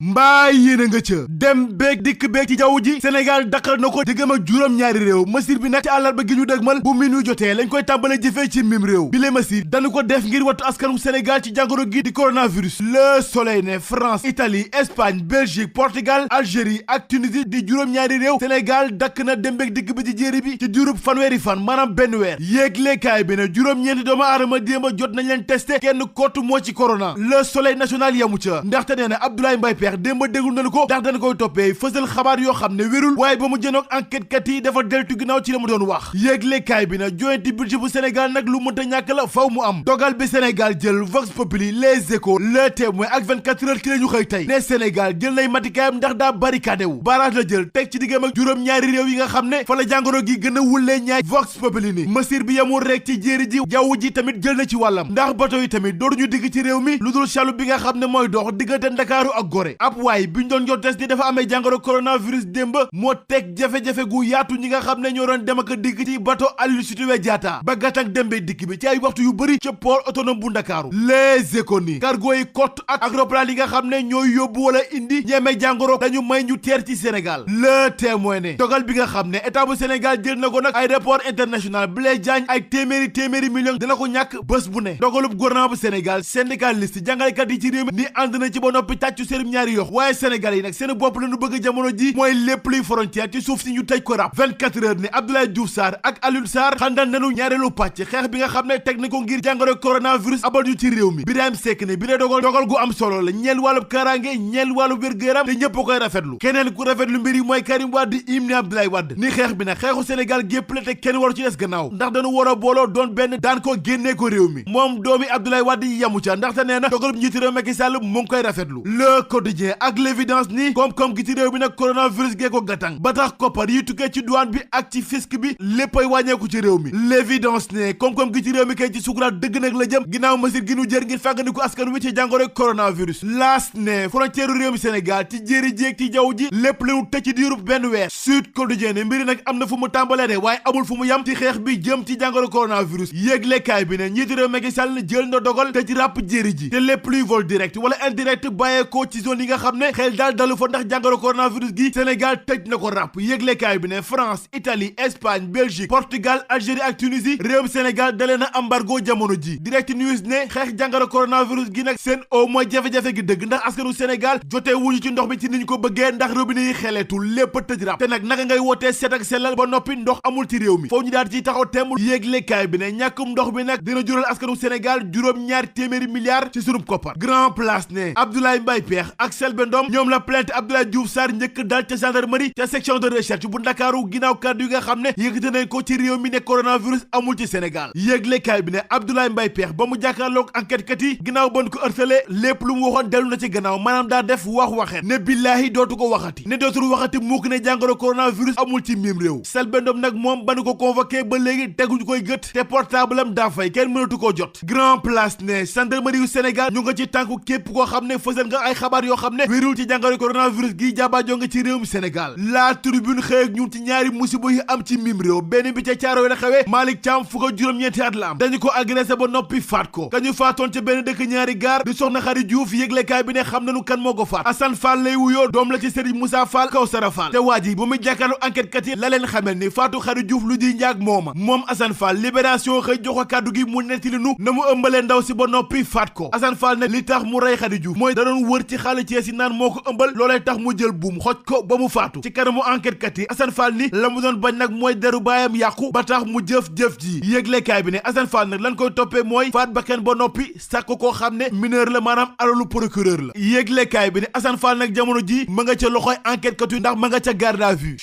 mbaa yéen a nga ca dem beeg dikk beeg ci jaww ji Sénégal dakkal na ko diggam ak juróom-ñaari réew masir bi nag ci àllarba gi ñu dëgmal bu minuit jotee lañ koy tàmbale jëfee ci mim réew bi le masir dañu ko def ngir wattu askanu Sénégal ci jàngoro gi di coronavirus. Le Soleil ne France, Italie, Espagne, Belgique, Portugal, Algérie ak Tunisie di juróom-ñaari réew Sénégal dakk na dem beeg dikk bi ci jéeri bi ci diirub fanweeri fan maanaam benn weer. yéeglekaay bi ne juróom-ñeenti doomu aadama démb jot nañ leen testé kenn kottu moo ci corona. Le Soleil national yamu ca ndaxte nee na Abdoulaye Mbaye démb déglu nañu ko ndax dañu koy toppee fësal xabaar yoo xam ne wérul waaye ba mu jënoog enquête kat yi dafa deltu ginnaaw ci la mu doon wax. yéeglekaay bi na joyanti budget bu Sénégal nag lu mënta ñàkk la faw mu am dogal bi Sénégal jël Vox Populi, Les Échos, Le Témoin ak 24 heures ci la ñu xëy tey ne Sénégal jël nay matikaayam ndax daa barricadé wu barrage la jël teg ci diggam ak juróom-ñaari réew yi nga xam ne fa la jàngoro gi gën a wullee ñaay. Vox Populi ni masir bi yamul rek ci jéeri ji jaww ji tamit jël na ci wàllam ndax bato yi tamit dooruñu digg ci réew mi lu dul chaloupe bi nga xam ne mooy dox diggante Ndakaaru ak Gorée. waaye bi ñu doon jot test ni dafa amee jàngoro coronavirus démb moo teg jafe-jafe gu yaatu ñi nga xam ne ñoo doon dem ak dikk ci bato Aline Sitoé Diatta ba gàttak dembe dikk bi ci ay waxtu yu bëri ca port autonome bu Ndakaaru. Les Échos ni cargo yi kott ak agroplan yi nga xam ne ñooy yóbbu wala indi ñeemee jàngoro dañu may ñu teer ci Sénégal. Le Témoin ne dogal bi nga xam ne état bu Sénégal jël na ko nag aéroport international Blaise Diagne ay téeméeri million dina ko ñàkk bés bu ne dogalub gouvernement bu Sénégal syndicaliste jàngalekat yi ci réew mi ni ànd na ci ba noppi tàccu seen ñaari yox waaye Sénégal yi nag seen bopp la ñu bëgg jamono ji mooy lépp luy frontière ci suuf si ñu tëj ko rab 24 heures ni Abdoulaye Diouf Sarr ak Alioune Sarr xandal nañu ñaareelu pàcc xeex bi nga xam ne teg na ko ngir jàngoro coronavirus abal ñu ci réew mi. Birahim Seck ne bi ne dogal gu am solo la ñeel wàllub kaaraange ñeel wàllub wér-gu-yaram te ñëpp koy rafetlu keneen ku rafetlu mbir yi mooy Karim Wade im ni Abdoulaye Wade ni xeex bi nag xeexu Sénégal gépp la te kenn waru ci des gannaaw ndax dañu war a booloo doon benn daan ko génnee ko réew mi moom doomi Abdoulaye Wade yi yamu ca ndaxte nee na dogalub njiitu réew Macky Sall mu ngi koy rafetlu. Le Quotidien ak l'évidence ni koom-koom gi ci réew bi nag coronavirus gee ko gàttang ba tax koppar yi tukkee ci douane bi ak ci fisc bi léppay wàññeeku ci réew mi. L'évidence ne koom-koom gi ci réew mi kay ci sukuraat dëgg nag la jëm ginnaaw masir gi nu jër ngir fàggandiku askan wi ci jàngoro coronavirus. Laas ne frontière réew mi Sénégal ci jéeri jéeg ci jaww ji lépp lu tëj ci diirub benn weer. Sud Quotidien ne mbiri nag am na fu mu tàmbalee de waaye amul fu mu yam ci xeex bi jëm ci jàngoro coronavirus. yéeglekaay bi ne njiitu réew Macky Sall jël na dogal te ci ràpp jéeri ji te lépp luy vol direct wala indirect bàyyeekoo ci zone yi nga xam ne xel dalu fa ndax jàngoro coronavirus gi Sénégal tëj na ko ràpp. yëglekaay bi ne France, Italie, Espagne, Belgique, Portugal, Algérie ak Tunisie réewum Sénégal dalee na embargo jamono ji. Direct News ne xeex jàngoro coronavirus gi nag seen au mooy jafe-jafe gi dëgg ndax askanu Sénégal jotee wuñu ci ndox mi ci niñ ko bëggee ndax robinet yi xeleetul lépp tëj ràpp te nag naka ngay wootee set ak sellal ba noppi ndox amul ci réew mi foofu ñu daal ci taxaw temm. yëglekaay bi ne ñàkkum ndox bi nag dina jural askanu Sénégal juróom-ñaar téeméeri milliards ci sunub koppar. Grand Place ne Abdoulaye Mbaye Pekh ak Selbé Ndom ñoom la plainte Abdoulaye Diouf Sarr njëkk dal ca gendarmerie ca section de recherche bu Ndakaaru ginnaaw kàddu yi nga xam ne yëkkati nañ ko ci réew mi ne coronavirus amul ci Sénégal. yëglekaay bi ne Abdoulaye Mbaye Pekh ba mu jàkkaarloog enquête kat yi ginnaaw ban ko ërtale lépp lu mu waxoon dellu na ci gannaaw maanaam daa def waxet ne billaahi dootu ko waxati ne dootul waxati mukk ne jàngoro coronavirus amul ci miim réew. Selbé Ndom nag moom ba nu ko convoqué ba léegi teguñu koy gët te portable am daa fay kenn mënatu koo jot. Grand Place ne gendarmerie yu Sénégal ñu nga ci tànku képp koo xam ne fësal nga ay xabaar yoo xam ne wérul ci jàngoro coronavirus gi jabaajoo nga ci réewum Sénégal. La Tribune xëy ak ñun ci ñaari musiba yi am ci mim réew benn bi ca Caaroy la xewee Malick Thiam fukk ak juróom-ñeenti at la am dañu ko agressé ba noppi faat ko kañu faatoon ca benn dëkk ñaari gaar di soxna Xari Diouf yëglekaay bi ne xam nañu kan moo ko faat Assane Fall lay wuyoo doom la ci Serigne Moussa Fall Kawsara Fall te waa ji ba muy jàkkaarlu enquête kat yi la leen xamel ni faatu Xari Diouf lu ji njaag mooma moom Assane Fall Libération xëy jox ko kàddu gi mu nettali nu na mu ëmbalee ndaw si ba noppi faat ko Assane Fall ne li tax mu rey Xari Diouf mooy da doon wër ci xaali Cees yi naan moo ko ëmbal loolay tax mu jël buum xoj ko ba mu faatu ci kanamu enquête kat yi Assane Fall ni la mu doon bañ nag mooy deru baayam yàqu ba tax mu jëf-jëf ji yëglekaay bi ne Assane Fall nag lan koy toppee mooy faat bakkan ba noppi sàkk koo xam ne mineur la maanaam alalu procureur la yëglekaay bi ne Assane Fall nag jamono ji ma nga ca loxoy enquête kat yi ndax ma nga ca garde à vue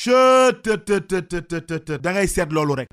da ngay seet loolu rek